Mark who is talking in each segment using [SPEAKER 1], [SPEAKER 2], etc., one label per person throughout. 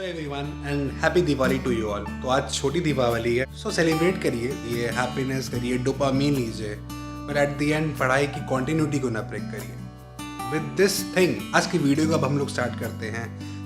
[SPEAKER 1] Hello everyone and happy Diwali to you all. तो आज छोटी दीपावली है, सो सेलिब्रेट करिए, ये हैप्पीनेस करिए, डोपामीन लीजिए, बट एट द एंड पढ़ाई की कंटिन्यूटी को ना ब्रेक करिए विद दिस थिंग। आज की वीडियो को अब हम लोग स्टार्ट करते हैं।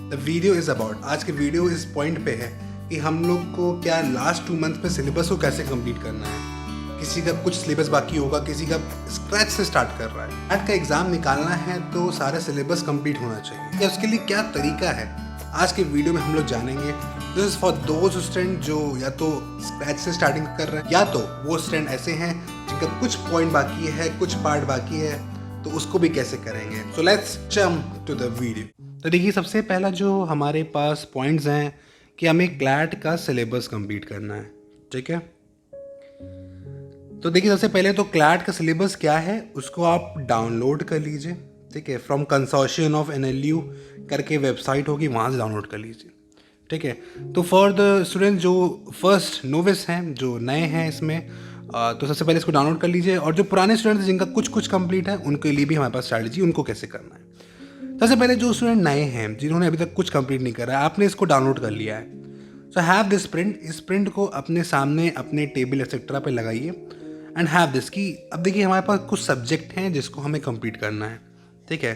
[SPEAKER 1] द वीडियो इज अबाउट, आज की वीडियो इस पॉइंट पे है कि हम लोग को क्या लास्ट 2 मंथ में सिलेबस को कैसे कंप्लीट करना है। किसी का कुछ सिलेबस बाकी होगा, किसी का स्क्रैच से स्टार्ट कर रहा है। नेट का एग्जाम निकालना है तो सारा सिलेबस कंप्लीट होना चाहिए, या उसके लिए क्या तरीका है आज के वीडियो में हम लोग जानेंगे। This is for those student जो या तो स्क्रैच से स्टार्टिंग कर रहे हैं, या तो वो स्टूडेंट ऐसे हैं जिनका कुछ पॉइंट बाकी है, कुछ पार्ट बाकी है, तो उसको भी कैसे करेंगे। So let's jump to the video. तो देखिए, सबसे पहला जो हमारे पास पॉइंट्स हैं कि हमें क्लैट का सिलेबस कंप्लीट करना है, ठीक है। तो देखिए, सबसे पहले तो क्लैट का सिलेबस क्या है उसको आप डाउनलोड कर लीजिए, ठीक है। फ्रॉम कंसोर्शियम ऑफ NLU करके वेबसाइट होगी, वहाँ से डाउनलोड कर लीजिए, ठीक है। तो फॉर द स्टूडेंट जो फर्स्ट नोविस हैं, जो नए हैं इसमें, तो सबसे पहले इसको डाउनलोड कर लीजिए। और जो पुराने स्टूडेंट्स जिनका कुछ कंप्लीट है, उनके लिए भी हमारे पास स्ट्रैटेजी, उनको कैसे करना है। सबसे पहले जो स्टूडेंट नए हैं, जिन्होंने अभी तक कुछ कंप्लीट नहीं करा है, आपने इसको डाउनलोड कर लिया है, सो हैव दिस प्रिंट। इस प्रिंट को अपने सामने अपने टेबल एक्सेट्रा पे लगाइए एंड हैव दिस की। अब देखिए, हमारे पास कुछ सब्जेक्ट हैं जिसको हमें कंप्लीट करना है, ठीक है।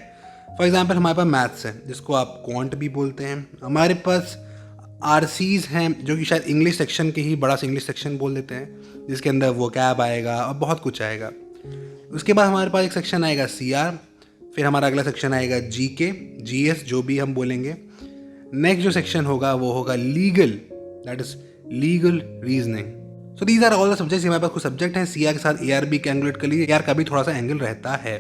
[SPEAKER 1] फॉर एग्जांपल हमारे पास मैथ्स है, जिसको आप क्वांट भी बोलते हैं। हमारे पास RCs हैं, जो कि शायद इंग्लिश सेक्शन के ही बड़ा सा इंग्लिश सेक्शन बोल देते हैं, जिसके अंदर वो कैब आएगा और बहुत कुछ आएगा। उसके बाद हमारे पास एक सेक्शन आएगा CR, फिर हमारा अगला सेक्शन आएगा GK, GS जो भी हम बोलेंगे। नेक्स्ट जो सेक्शन होगा वो होगा legal, that is legal reasoning. So these are all the subjects. हमारे पास कुछ सब्जेक्ट हैं, CR के साथ ARB कैलकुलेट कर लीजिए, AR का भी थोड़ा सा एंगल रहता है।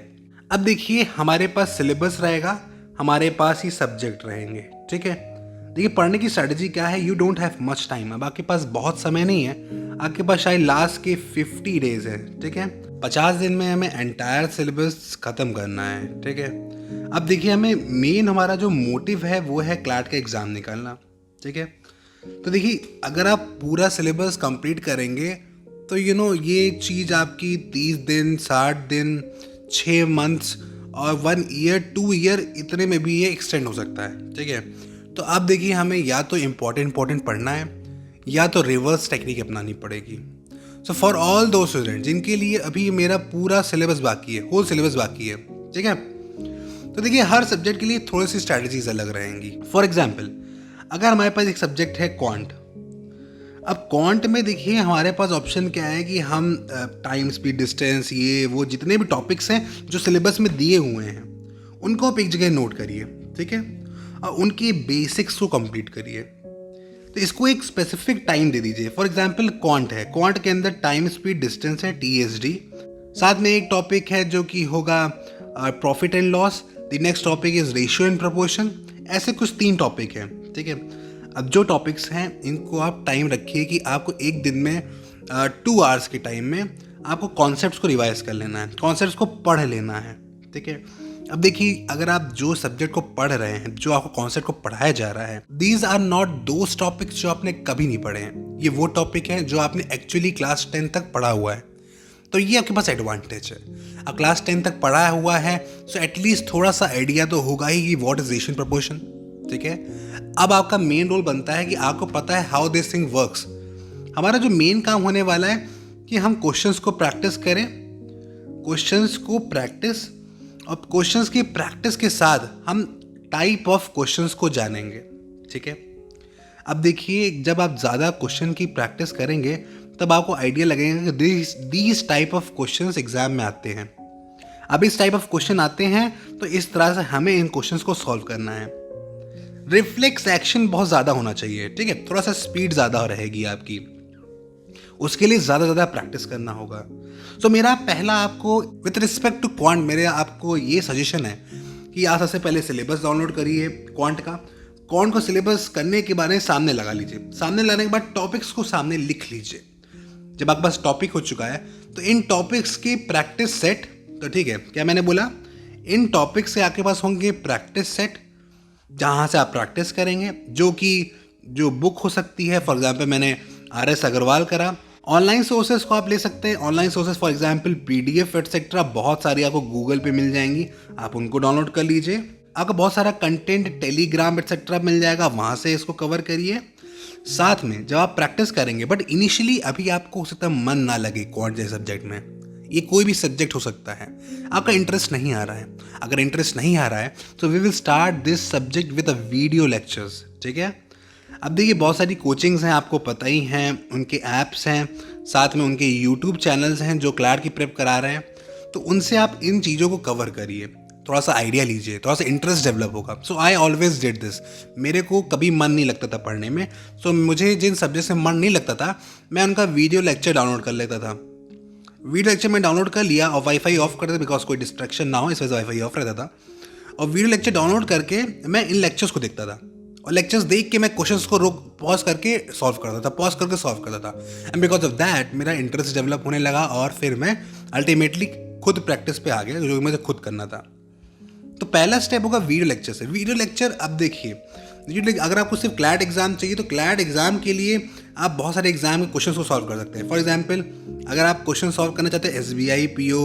[SPEAKER 1] अब देखिए, हमारे पास सिलेबस रहेगा, हमारे पास ही सब्जेक्ट रहेंगे, ठीक है। देखिए, पढ़ने की स्ट्रैटेजी क्या है, you don't have much time. अब आपके पास बहुत समय नहीं है, आपके पास शायद लास्ट के 50 डेज है, ठीक है। 50 दिन में हमें एंटायर सिलेबस खत्म करना है, ठीक है। अब देखिए, हमें मेन हमारा जो मोटिव है वो है क्लैट का एग्ज़ाम निकालना, ठीक है। तो देखिए, अगर आप पूरा सिलेबस कंप्लीट करेंगे तो ये चीज़ आपकी 30 दिन, 60 दिन, 6 मंथ्स और 1 ईयर, 2 ईयर, इतने में भी ये एक्सटेंड हो सकता है, ठीक है। तो अब देखिए, हमें या तो इम्पोर्टेंट पढ़ना है, या तो रिवर्स टेक्निक अपनानी पड़ेगी। सो फॉर ऑल दो स्टूडेंट जिनके लिए अभी मेरा पूरा सिलेबस बाकी है, होल सिलेबस बाकी है, ठीक है। तो देखिए, हर सब्जेक्ट के लिए थोड़ी सी स्ट्रैटेजीज अलग रहेंगी। फॉर एग्जाम्पल, अगर हमारे पास एक सब्जेक्ट है क्वांट, अब क्वांट में देखिए हमारे पास ऑप्शन क्या है कि हम टाइम, स्पीड, डिस्टेंस, ये वो जितने भी टॉपिक्स हैं जो सिलेबस में दिए हुए हैं, उनको आप एक जगह नोट करिए, ठीक है, और उनके बेसिक्स को कंप्लीट करिए। तो इसको एक स्पेसिफिक टाइम दे दीजिए। फॉर एग्जांपल, क्वांट है, क्वांट के अंदर टाइम, स्पीड, डिस्टेंस है, TSD। साथ में एक टॉपिक है जो कि होगा profit and loss. The next topic is ratio and proportion. ऐसे कुछ 3 टॉपिक हैं, ठीक है। अब जो टॉपिक्स हैं, इनको आप टाइम रखिए कि आपको एक दिन में 2 आवर्स के टाइम में आपको कॉन्सेप्ट्स को रिवाइज कर लेना है, कॉन्सेप्ट्स को पढ़ लेना है, ठीक है। अब देखिए, अगर आप जो सब्जेक्ट को पढ़ रहे हैं, जो आपको कॉन्सेप्ट को पढ़ाया जा रहा है, these are not those topics जो आपने कभी नहीं पढ़े हैं। ये वो टॉपिक हैं जो आपने एक्चुअली क्लास 10 तक पढ़ा हुआ है। तो ये आपके पास एडवांटेज है। अब क्लास 10 तक पढ़ा हुआ है, सो एटलीस्ट थोड़ा सा आइडिया तो होगा ही कि व्हाट इज रेशियो प्रोपोर्शन, ठीक है। अब आपका मेन रोल बनता है कि आपको पता है हाउ दिस थिंग वर्क्स। हमारा जो मेन काम होने वाला है कि हम क्वेश्चंस को प्रैक्टिस करें, क्वेश्चंस को प्रैक्टिस, और क्वेश्चंस की प्रैक्टिस के साथ हम टाइप ऑफ क्वेश्चंस को जानेंगे, ठीक है। अब देखिए, जब आप ज़्यादा क्वेश्चन की प्रैक्टिस करेंगे तब आपको आइडिया लगेगा कि these type of questions exam में आते हैं। अब इस टाइप ऑफ क्वेश्चन आते हैं तो इस तरह से हमें इन क्वेश्चंस को सॉल्व करना है। रिफ्लेक्स एक्शन बहुत ज़्यादा होना चाहिए, ठीक है। थोड़ा सा स्पीड ज़्यादा रहेगी आपकी, उसके लिए ज़्यादा प्रैक्टिस करना होगा। सो मेरा पहला आपको विथ रिस्पेक्ट टू क्वांट, मेरे आपको ये सजेशन है कि आप सबसे पहले सिलेबस डाउनलोड करिए क्वांट का। क्वांट को सिलेबस करने के बाद सामने लगा लीजिए। सामने लगाने के बाद टॉपिक्स को सामने लिख लीजिए। जब आपके पास टॉपिक हो चुका है तो इन टॉपिक्स की प्रैक्टिस सेट, तो ठीक है, क्या मैंने बोला, इन टॉपिक्स से आपके पास होंगे प्रैक्टिस सेट, जहाँ से आप प्रैक्टिस करेंगे, जो बुक हो सकती है। फॉर एग्जांपल, मैंने RS अग्रवाल करा। ऑनलाइन सोर्सेज को आप ले सकते हैं। Online sources for example PDF etcetera बहुत सारी आपको गूगल पे मिल जाएंगी, आप उनको डाउनलोड कर लीजिए। आपका बहुत सारा कंटेंट टेलीग्राम एक्सेट्रा मिल जाएगा, वहाँ से इसको कवर करिए। साथ में जब आप प्रैक्टिस करेंगे, बट इनिशियली अभी आपको हो सकता है मन ना लगे क्वांट जैसे सब्जेक्ट में, ये कोई भी सब्जेक्ट हो सकता है, आपका इंटरेस्ट नहीं आ रहा है। अगर इंटरेस्ट नहीं आ रहा है तो we will start this subject with a video lectures, ठीक है। अब देखिए बहुत सारी कोचिंग्स हैं, आपको पता ही हैं, उनके ऐप्स हैं, साथ में उनके यूट्यूब चैनल्स हैं जो क्लैट की प्रेप करा रहे हैं, तो उनसे आप इन चीज़ों को कवर करिए, थोड़ा सा आइडिया लीजिए, थोड़ा सा इंटरेस्ट डेवलप होगा। सो आई ऑलवेज डिड दिस। मेरे को कभी मन नहीं लगता था पढ़ने में, सो मुझे जिन सब्जेक्ट से मन नहीं लगता था मैं उनका वीडियो लेक्चर डाउनलोड कर लेता था। वीडियो लेक्चर मैं डाउनलोड कर लिया और वाईफाई ऑफ कर देता, बिकॉज कोई डिस्ट्रैक्शन ना हो, इस वजह से वाईफाई ऑफ रहता था। और वीडियो लेक्चर डाउनलोड करके मैं इन लेक्चर्स को देखता था, और लेक्चर्स देख के मैं क्वेश्चंस को रोक पॉज करके सॉल्व करता था, पॉज करके सॉल्व करता था। एंड बिकॉज ऑफ दैट मेरा इंटरेस्ट डेवलप होने लगा, और फिर मैं अल्टीमेटली खुद प्रैक्टिस पे आ गया, जो मुझे खुद करना था। तो पहला स्टेप होगा वीडियो लेक्चर से। वीडियो लेक्चर, अब देखिए अगर आपको सिर्फ क्लैट एग्जाम चाहिए तो क्लैट एग्जाम के लिए आप बहुत सारे एग्जाम के क्वेश्चन को सॉल्व कर सकते हैं। फॉर एग्जाम्पल अगर आप क्वेश्चन सॉल्व करना चाहते हैं SBI, PO,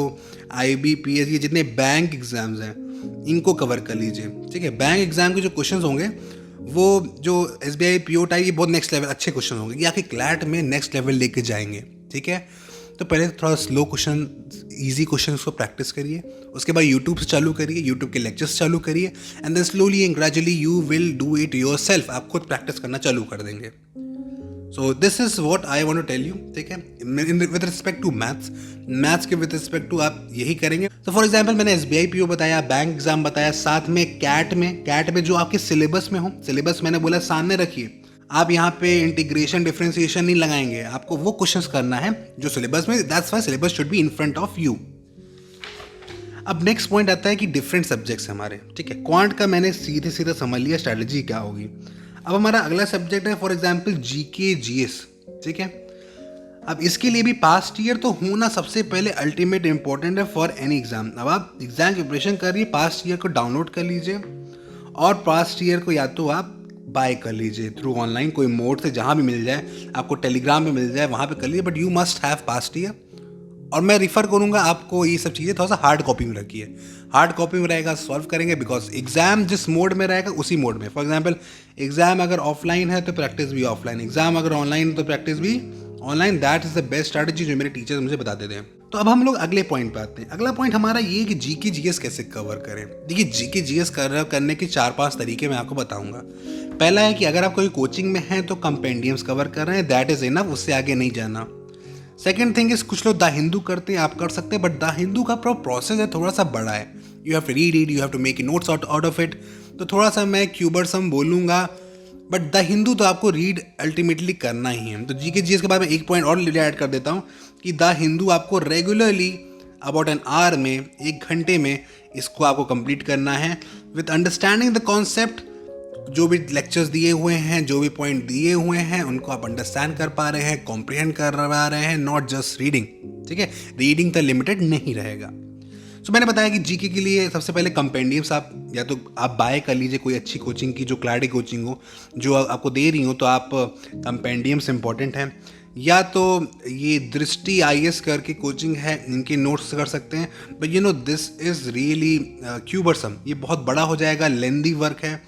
[SPEAKER 1] IB, PS, ये जितने बैंक एग्जाम्स हैं इनको कवर कर लीजिए, ठीक है। बैंक एग्जाम के जो क्वेश्चन होंगे वो जो SBI, PO टाइप, ये बहुत नेक्स्ट लेवल अच्छे क्वेश्चन होंगे, ये आपके क्लैट में नेक्स्ट लेवल लेके जाएंगे, ठीक है। तो पहले थोड़ा स्लो क्वेश्चन, इजी क्वेश्चन को प्रैक्टिस करिए, उसके बाद यूट्यूब से चालू करिए, यूट्यूब के लेक्चर्स चालू करिए, and then slowly and gradually you will do it yourself. आप खुद प्रैक्टिस करना चालू कर देंगे। So this is what I want to tell you, ठीक है। विद रिस्पेक्ट टू मैथ्स के विद रिस्पेक्ट टू आप यही करेंगे। तो फॉर एग्जाम्पल मैंने SBI, PO बताया, बैंक एग्जाम बताया, साथ में कैट में जो आपके सिलेबस में हो, सिलेबस मैंने बोला सामने रखिए। आप यहाँ पे इंटीग्रेशन डिफरेंशिएशन नहीं लगाएंगे, आपको वो क्वेश्चंस करना है जो सिलेबस में, that's why syllabus should be in front of you. अब नेक्स्ट पॉइंट आता है कि डिफरेंट सब्जेक्ट्स हमारे, ठीक है। क्वांट का मैंने सीधे समझ लिया स्ट्रैटेजी क्या होगी। अब हमारा अगला सब्जेक्ट है फॉर एग्जाम्पल GK GS, ठीक है। अब इसके लिए भी पास्ट ईयर तो होना सबसे पहले अल्टीमेट इंपॉर्टेंट है फॉर एनी एग्जाम। अब आप एग्जाम की प्रिपरेशन कर रही है, पास्ट ईयर को डाउनलोड कर लीजिए, और पास्ट ईयर को या तो आप बाय कर लीजिए थ्रू ऑनलाइन, कोई मोड से जहाँ भी मिल जाए, आपको टेलीग्राम में मिल जाए वहाँ पे कर लीजिए, but you must have past year. और मैं रिफ़र करूँगा आपको ये सब चीज़ें थोड़ा सा हार्ड कॉपी में रखिए, हार्ड कॉपी में रहेगा, सॉल्व करेंगे, बिकॉज एग्जाम जिस मोड में रहेगा उसी मोड में। फॉर एग्जाम्पल एग्जाम अगर ऑफलाइन है तो प्रैक्टिस भी ऑफलाइन, एग्जाम अगर ऑनलाइन तो प्रैक्टिस भी online. That is the best strategy जो मेरे टीचर्स मुझे बताते थे। तो अब हम लोग अगले पॉइंट पे आते हैं। अगला पॉइंट हमारा ये कि GK GS कैसे कवर करें। देखिए GK GS करने के 4-5 तरीके मैं आपको बताऊंगा। पहला है कि अगर आप कोई कोचिंग में हैं तो कंपेंडियम्स कवर कर रहे हैं, दैट इज इनफ, उससे आगे नहीं जाना। सेकेंड थिंग इज कुछ लोग द हिंदू करते हैं, आप कर सकते हैं, बट द हिंदू का प्रोसेस है थोड़ा सा बड़ा है, you have to read it, you have to make notes out of it. तो थोड़ा सा मैं क्यूबरसम बोलूँगा, बट द हिंदू तो आपको रीड अल्टीमेटली करना ही है। तो GK GS के बारे में एक पॉइंट और ऐड कर देता हूँ कि द हिंदू आपको रेगुलरली अबाउट एन आवर में, 1 घंटे में इसको आपको कंप्लीट करना है विद अंडरस्टैंडिंग द कॉन्सेप्ट। जो भी लेक्चर्स दिए हुए हैं, जो भी पॉइंट दिए हुए हैं, उनको आप अंडरस्टैंड कर पा रहे हैं, कॉम्प्रिहेंड कर पा रहे हैं, नॉट जस्ट रीडिंग, ठीक है। रीडिंग तो लिमिटेड नहीं रहेगा। सो मैंने बताया कि GK के लिए सबसे पहले कंपेंडियम्स आप या तो आप बाय कर लीजिए कोई अच्छी कोचिंग की, जो क्लैरिटी कोचिंग हो, जो आपको दे रही हो, तो आप कंपेंडियम्स इंपॉर्टेंट हैं, या तो ये दृष्टि IS करके कोचिंग है, इनके नोट्स कर सकते हैं। But you know this is really cumbersome, ये बहुत बड़ा हो जाएगा, लेंदी वर्क है,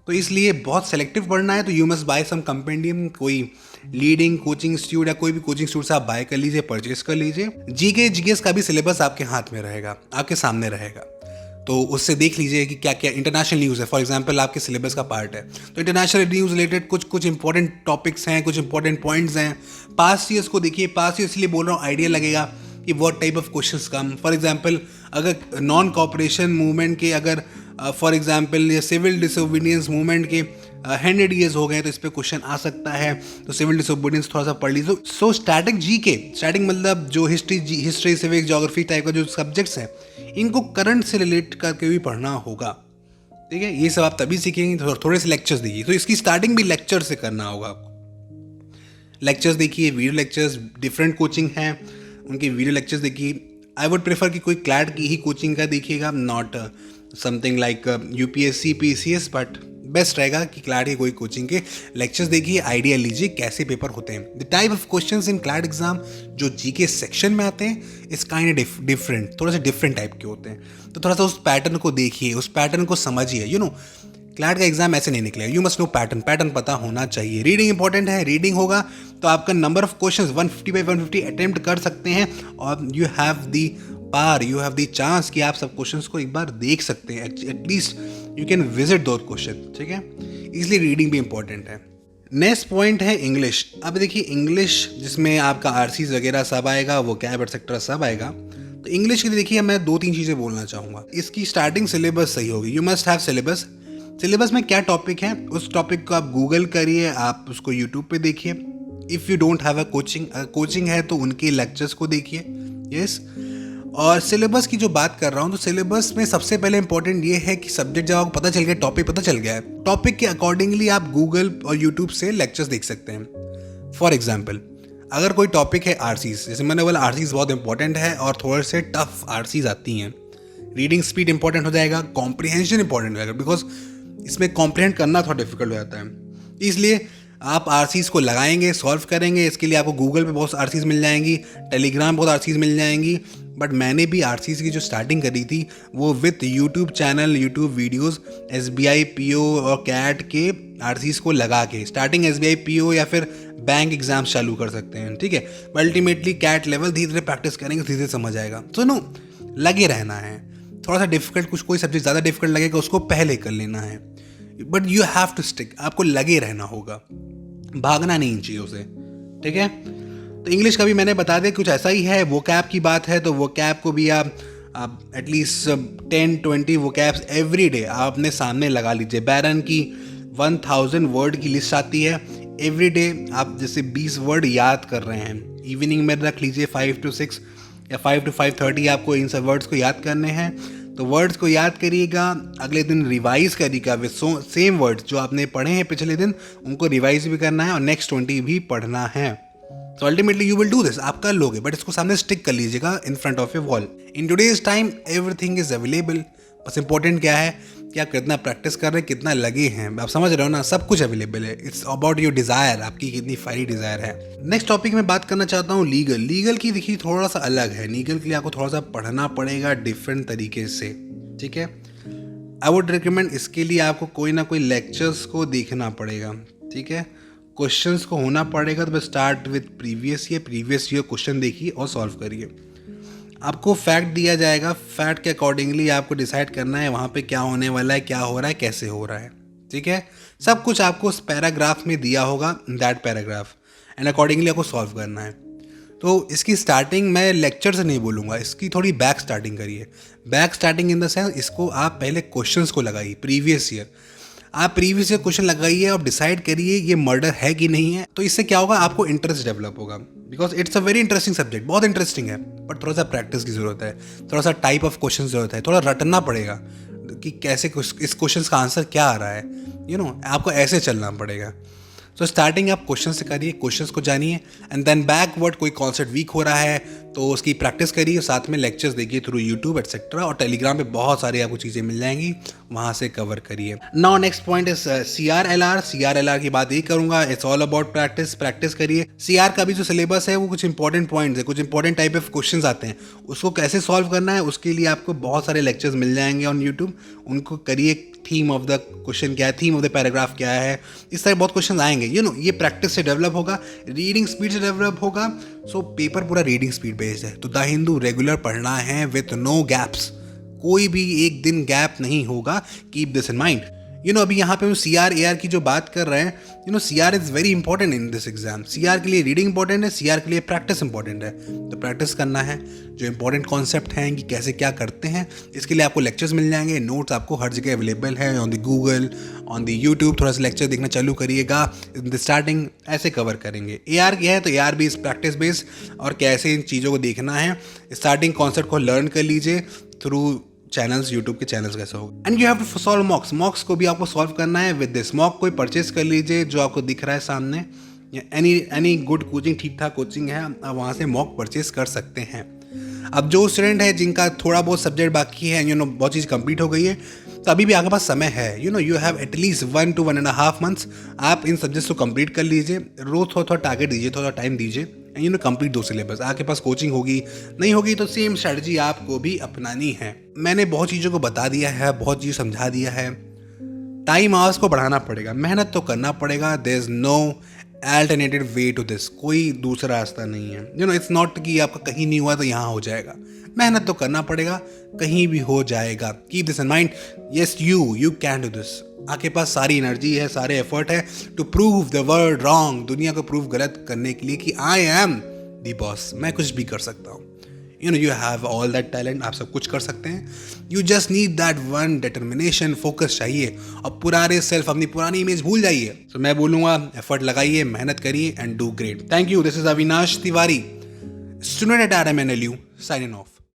[SPEAKER 1] तो इसलिए बहुत सेलेक्टिव पढ़ना है तो you must buy some compendium. कोई लीडिंग कोचिंग इंस्टीट्यूट या कोई भी कोचिंग इंस्टीट्यूट से आप बाय कर लीजिए, परचेज कर लीजिए। GK GS का भी सिलेबस आपके हाथ में रहेगा, आपके सामने रहेगा, तो उससे देख लीजिए कि क्या क्या इंटरनेशनल न्यूज़ है, फॉर एग्जांपल आपके सिलेबस का पार्ट है, तो इंटरनेशनल न्यूज़ रिलेटेड कुछ इंपॉर्टेंट टॉपिक्स हैं, कुछ इंपॉर्टेंट पॉइंट्स हैं। पास्ट ईयर्स को देखिए, पास्ट ईयर इसलिए बोल रहा हूँ, आइडिया लगेगा कि what type of questions come. For example अगर नॉन कॉपरेशन मूवमेंट के, अगर फॉर एग्जांपल ये सिविल डिसोबीडियंस मूवमेंट के 100 ईयर्स हो गए तो इस पर क्वेश्चन आ सकता है, तो सिविल डिसोबीडियंस थोड़ा सा पढ़ लीजिए। सो स्टैटिक GK, स्टैटिक मतलब जो हिस्ट्री सिविक्स ज्योग्राफी टाइप का जो सब्जेक्ट्स हैं, इनको करंट से रिलेट करके भी पढ़ना होगा, ठीक है। ये सब आप तभी सीखेंगे, थोड़े से लेक्चर्स देखिए, तो इसकी स्टार्टिंग भी लेक्चर से करना होगा आपको। लेक्चर्स देखिए, वीडियो लेक्चर्स, डिफरेंट कोचिंग हैं उनके वीडियो लेक्चर्स देखिए। आई वुड प्रेफर कि कोई क्लैट की ही कोचिंग का देखिएगा, not something like UPSC PCS, but best रहेगा कि क्लैट के कोई कोचिंग के लेक्चर्स देखिए, आइडिया लीजिए कैसे पेपर होते हैं। The type of questions in CLAT exam जो जीके सेक्शन में आते हैं इस काइंड डिफरेंट, थोड़ा सा डिफरेंट टाइप के होते हैं। तो थोड़ा सा उस पैटर्न को देखिए, उस पैटर्न को समझिए। क्लैट का एग्जाम ऐसे नहीं निकलेगा। यू मस्ट नो पैटर्न पता होना चाहिए। रीडिंग इंपॉर्टेंट है, रीडिंग होगा तो आपका number of questions 150 by 150 attempt कर सकते हैं और you have the par, you have the chance कि आप सब क्वेश्चंस को एक बार देख सकते हैं। At least you can visit those question, ठीक है। इसलिए रीडिंग भी इंपॉर्टेंट है। नेक्स्ट पॉइंट है इंग्लिश। अब देखिए इंग्लिश जिसमें आपका आरसीज वगैरह सब आएगा, वो कैब एक्सेट्रा सब आएगा। तो इंग्लिश के लिए देखिए मैं 2-3 चीज़ें बोलना चाहूँगा। इसकी स्टार्टिंग सिलेबस सही होगी। You must have syllabus. Syllabus में क्या टॉपिक है उस टॉपिक को आप गूगल करिए, आप उसको यूट्यूब पे देखिए। If you don't have a coaching है तो उनके लेक्चर्स को देखिए। यस। और सिलेबस की जो बात कर रहा हूँ तो सिलेबस में सबसे पहले इंपॉर्टेंट ये है कि सब्जेक्ट जब आपको पता चल गया, टॉपिक पता चल गया है, टॉपिक के अकॉर्डिंगली आप गूगल और यूट्यूब से लेक्चर्स देख सकते हैं। फॉर एग्जाम्पल अगर कोई टॉपिक है आरसीज, जैसे मैंने बोला आरसीज बहुत इंपॉर्टेंट है और थोड़े से टफ आरसीज आती हैं। रीडिंग स्पीड इंपॉर्टेंट हो जाएगा, कॉम्प्रिहेंशन इंपॉर्टेंट हो जाएगा, बिकॉज इसमें कॉम्प्रिहेंड करना थोड़ा डिफिकल्ट हो जाता है। इसलिए आप आरसीज को लगाएंगे, सॉल्व करेंगे। इसके लिए आपको गूगल पे बहुत आरसीज मिल जाएंगी, टेलीग्राम बहुत आरसीज मिल जाएंगी। बट मैंने भी आरसीज की जो स्टार्टिंग करी थी वो with YouTube channel, YouTube videos, SBI PO और कैट के आरसीज को लगा के स्टार्टिंग एसबीआई पीओ या फिर बैंक एग्जाम्स चालू कर सकते हैं, ठीक है। अल्टीमेटली कैट लेवल धीरे धीरे प्रैक्टिस करेंगे, धीरे धीरे समझ आएगा। तो लगे रहना है। थोड़ा सा डिफिकल्ट, कोई सब्जेक्ट ज़्यादा डिफिकल्ट लगेगा उसको पहले कर लेना है, but you have to stick. आपको लगे रहना होगा, भागना नहीं इन चीज़ों से, ठीक है। तो इंग्लिश का भी मैंने बता दिया, कुछ ऐसा ही है। वो कैब की बात है तो वो कैब को भी आप एटलीस्ट 10-20 वो कैब्स एवरी डे आप अपने सामने लगा लीजिए। बैरन की 1000 वर्ड की लिस्ट आती है एवरी डे। आप जैसे 20 वर्ड याद कर रहे हैं, इवनिंग में रख लीजिए 5 to 6 या 5 to 5:30 आपको इन सब वर्ड्स को याद करने हैं। तो वर्ड्स को याद करिएगा, अगले दिन रिवाइज करिएगा विद सेम वर्ड्स जो आपने पढ़े हैं पिछले दिन, उनको रिवाइज भी करना है और नेक्स्ट 20 भी पढ़ना है। तो ultimately you will do this, आप कर लोगे, बट इसको सामने स्टिक कर लीजिएगा in front of A wall. In today's time everything is available. बस इंपॉर्टेंट क्या है कि आप कितना प्रैक्टिस कर रहे हैं, कितना लगे हैं। आप समझ रहे हो ना, सब कुछ अवेलेबल है। इट्स अबाउट योर डिज़ायर, आपकी कितनी फायरी डिज़ायर है। नेक्स्ट टॉपिक में बात करना चाहता हूँ लीगल की। देखिए थोड़ा सा अलग है। लीगल के लिए आपको थोड़ा सा पढ़ना पड़ेगा डिफरेंट तरीके से, ठीक है। आई वुड रिकमेंड इसके लिए आपको कोई ना कोई लेक्चर्स को देखना पड़ेगा, ठीक है। क्वेश्चंस को होना पड़ेगा। तो start with previous year question देखिए और सॉल्व करिए। आपको फैक्ट दिया जाएगा, फैक्ट के अकॉर्डिंगली आपको डिसाइड करना है वहाँ पे क्या होने वाला है, क्या हो रहा है, कैसे हो रहा है, ठीक है। सब कुछ आपको उस पैराग्राफ में दिया होगा, दैट पैराग्राफ, एंड अकॉर्डिंगली आपको सॉल्व करना है। तो इसकी स्टार्टिंग मैं लेक्चर से नहीं बोलूँगा, इसकी थोड़ी बैक स्टार्टिंग करिए। Back starting in the sense, इसको आप पहले क्वेश्चंस को लगाइए। प्रीवियस ईयर आप प्रीवियस ईयर क्वेश्चन लगाइए और डिसाइड करिए ये मर्डर है कि नहीं है। तो इससे क्या होगा, आपको इंटरेस्ट डेवलप होगा, because it's a very interesting subject, बहुत इंटरेस्टिंग है। बट थोड़ा सा प्रैक्टिस की ज़रूरत है, थोड़ा सा टाइप ऑफ क्वेश्चन ज़रूरत है, थोड़ा रटना पड़ेगा कि कैसे इस क्वेश्चन का आंसर क्या आ रहा है। आपको ऐसे चलना पड़ेगा। तो स्टार्टिंग आप क्वेश्चन से करिए, क्वेश्चंस को जानिए, एंड देन बैकवर्ड कोई कॉन्सेप्ट वीक हो रहा है तो उसकी प्रैक्टिस करिए, साथ में लेक्चर्स देखिए थ्रू यूट्यूब एटसेट्रा, और टेलीग्राम पे बहुत सारी आपको चीज़ें मिल जाएंगी, वहाँ से कवर करिए। Now next point is CRLR की बात यही करूँगा। इट्स ऑल अबाउट प्रैक्टिस करिए। CR का भी जो सिलेबस है वो कुछ इंपॉर्टेंट पॉइंट्स है, कुछ इंपॉर्टेंट टाइप ऑफ क्वेश्चन आते हैं, उसको कैसे सॉल्व करना है उसके लिए आपको बहुत सारे लेक्चर्स मिल जाएंगे ऑन यूट्यूब। उनको करिए। थीम ऑफ द क्वेश्चन क्या है, थीम ऑफ द पैराग्राफ क्या है, इस तरह बहुत क्वेश्चन आएंगे। ये प्रैक्टिस से डेवलप होगा, रीडिंग स्पीड से डेवलप होगा। सो पेपर पूरा रीडिंग स्पीड बेस्ड है। तो द हिंदू रेगुलर पढ़ना है विथ नो गैप्स, कोई भी एक दिन गैप नहीं होगा। Keep this in mind. अभी यहाँ पे हम CR की जो बात कर रहे हैं, CR is very important in this exam. CR के लिए रीडिंग इंपॉर्टेंट है, CR के लिए प्रैक्टिस इंपॉर्टेंट है। तो प्रैक्टिस करना है, जो इंपॉर्टेंट कॉन्सेप्ट हैं कि कैसे क्या करते हैं, इसके लिए आपको लेक्चर्स मिल जाएंगे, नोट्स आपको हर जगह अवेलेबल है, on the Google, on the YouTube. थोड़ा सा लेक्चर देखना चालू करिएगा, इन द स्टार्टिंग ऐसे कवर करेंगे। AR की है तो AR भी इस प्रैक्टिस बेस्ड, और कैसे इन चीज़ों को देखना है, स्टार्टिंग कॉन्सेप्ट को लर्न कर लीजिए थ्रू चैनल्स, यूट्यूब के चैनल्स कैसे होगा। And you have to solve mocks को भी आपको सॉल्व करना है विद दिस। मॉक कोई परचेज कर लीजिए जो आपको दिख रहा है सामने, या एनी गुड कोचिंग, ठीक ठाक कोचिंग है, आप वहाँ से मॉक परचेज कर सकते हैं। अब जो स्टूडेंट है जिनका थोड़ा बहुत सब्जेक्ट बाकी है, बहुत चीज़ कंप्लीट हो गई है, तो तो अभी भी आपके पास समय है, you have at least 1 to 1.5 months। आप इन सब्जेक्ट्स को कंप्लीट कर लीजिए, रोज थोड़ा थोड़ा टारगेट दीजिए, थोड़ा टाइम दीजिए, एंड कंप्लीट दो सिलेबस। आपके पास कोचिंग होगी, नहीं होगी तो सेम स्ट्रेटजी आपको भी अपनानी है। मैंने बहुत चीज़ों को बता दिया है, बहुत चीज़ समझा दिया है। टाइम आवर्स को बढ़ाना पड़ेगा, मेहनत तो करना पड़ेगा। There is no alternative way to this, कोई दूसरा रास्ता नहीं है। इट्स नॉट कि आपका कहीं नहीं हुआ तो यहाँ हो जाएगा। मेहनत तो करना पड़ेगा, कहीं भी हो जाएगा। Keep this in mind. Yes, you can do this. आपके पास सारी एनर्जी है, सारे एफर्ट है to prove the world wrong, दुनिया को प्रूव गलत करने के लिए कि आई एम द बॉस, मैं कुछ भी कर सकता हूँ। You have all that talent, आप सब कुछ कर सकते हैं। You just need that one determination, focus चाहिए, और पुराने सेल्फ, अपनी पुरानी इमेज भूल जाइए। तो मैं बोलूँगा एफर्ट लगाइए, मेहनत करिए and do great. Thank you. This is Avinash Tiwari, student at RMNLU, signing off.